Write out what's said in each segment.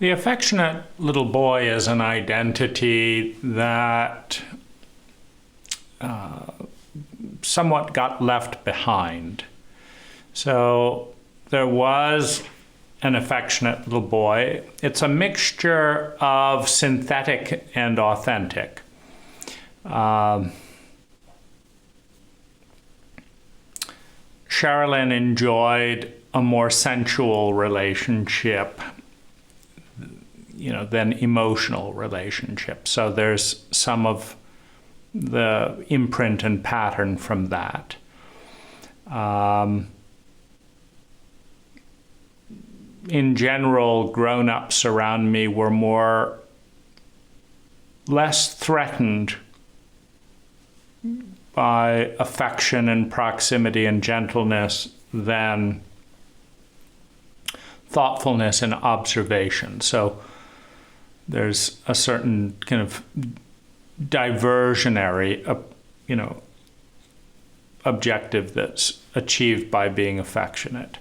The affectionate little boy is an identity that somewhat got left behind. So there was an affectionate little boy. It's a mixture of synthetic and authentic. Sherilyn enjoyed a more sensual relationship, than emotional relationship. So there's some of the imprint and pattern from that. In general, grown-ups around me were less threatened by affection and proximity and gentleness than thoughtfulness and observation. So there's a certain kind of diversionary, objective that's achieved by being affectionate.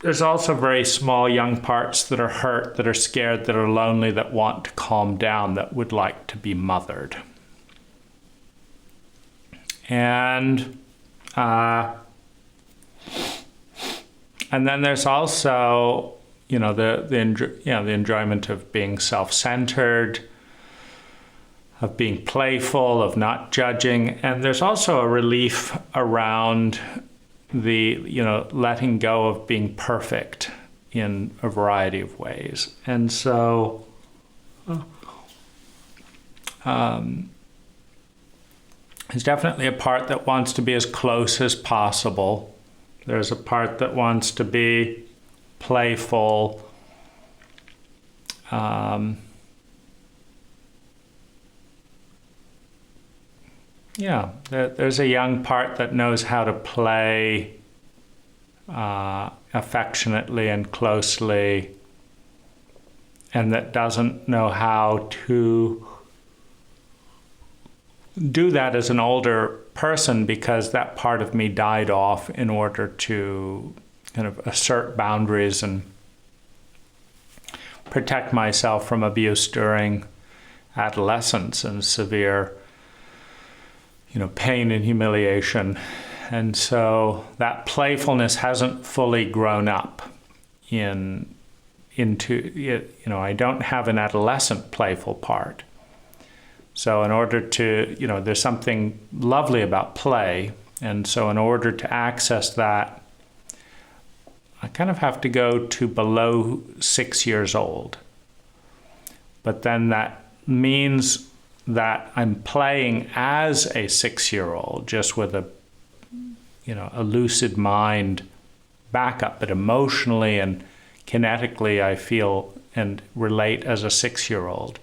There's also very small young parts that are hurt, that are scared, that are lonely, that want to calm down, that would like to be mothered. And then there's also, the enjoyment of being self-centered, of being playful, of not judging. And there's also a relief around the, letting go of being perfect in a variety of ways. And so there's definitely a part that wants to be as close as possible. There's a part that wants to be playful. There's a young part that knows how to play affectionately and closely, and that doesn't know how to do that as an older person, because that part of me died off in order to kind of assert boundaries and protect myself from abuse during adolescence and severe pain and humiliation. And so that playfulness hasn't fully grown up into, I don't have an adolescent playful part. So in order to, there's something lovely about play. And so in order to access that, I kind of have to go to below 6 years old. But then that means that I'm playing as a 6-year-old, just with a lucid mind backup, but emotionally and kinetically I feel and relate as a 6-year-old.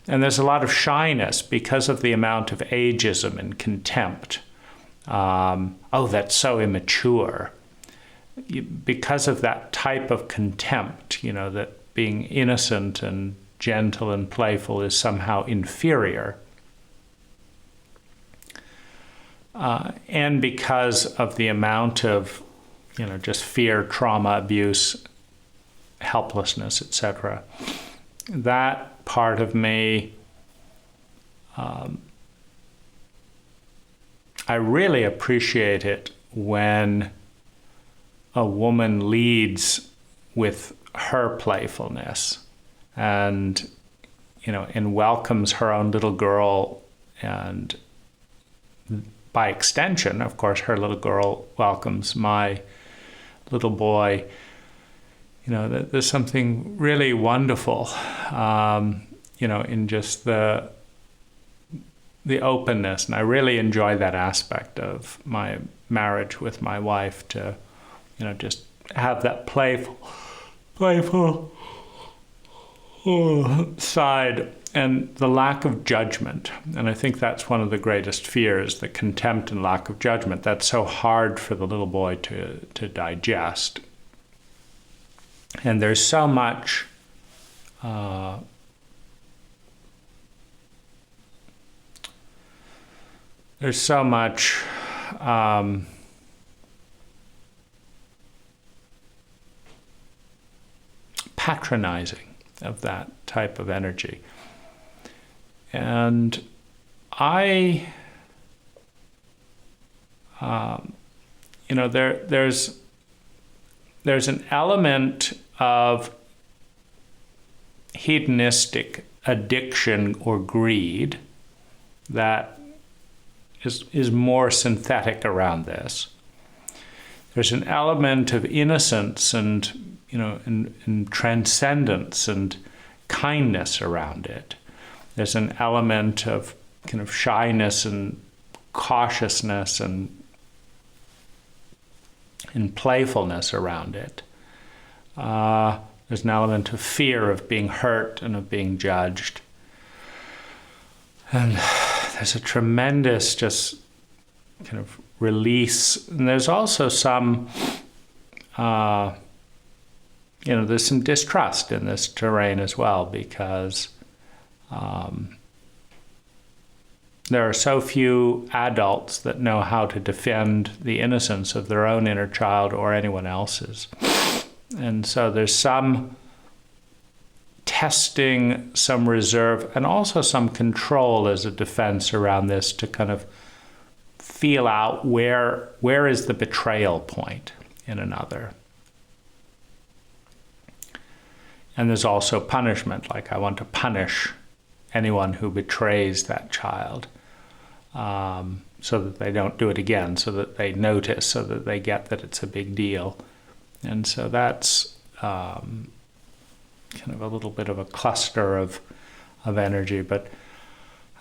And there's a lot of shyness because of the amount of ageism and contempt. That's so immature. Because of that type of contempt, that being innocent and gentle and playful is somehow inferior. And because of the amount of, just fear, trauma, abuse, helplessness, etc. That part of me, I really appreciate it when a woman leads with her playfulness and welcomes her own little girl, and by extension, of course, her little girl welcomes my little boy. There's something really wonderful, in just the openness, and I really enjoy that aspect of my marriage with my wife, to just have that playful side and the lack of judgment. And I think that's one of the greatest fears, the contempt and lack of judgment. That's so hard for the little boy to digest. And there's so much patronizing of that type of energy. And I, there's an element of hedonistic addiction or greed that is more synthetic around this. There's an element of innocence and transcendence and kindness around it. There's an element of kind of shyness and cautiousness and playfulness around it. There's an element of fear of being hurt and of being judged. And there's a tremendous just kind of release. And there's also some, there's some distrust in this terrain as well, because there are so few adults that know how to defend the innocence of their own inner child or anyone else's. And so there's some testing, some reserve, and also some control as a defense around this to kind of feel out where is the betrayal point in another. And there's also punishment, like I want to punish anyone who betrays that child, so that they don't do it again, so that they notice, so that they get that it's a big deal. And so that's kind of a little bit of a cluster of energy. But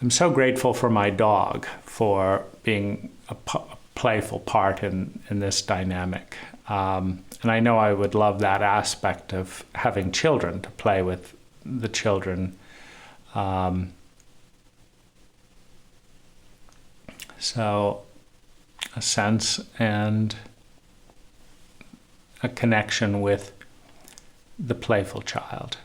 I'm so grateful for my dog for being a playful part in this dynamic. And I know I would love that aspect of having children, to play with the children. So a sense and a connection with the playful child.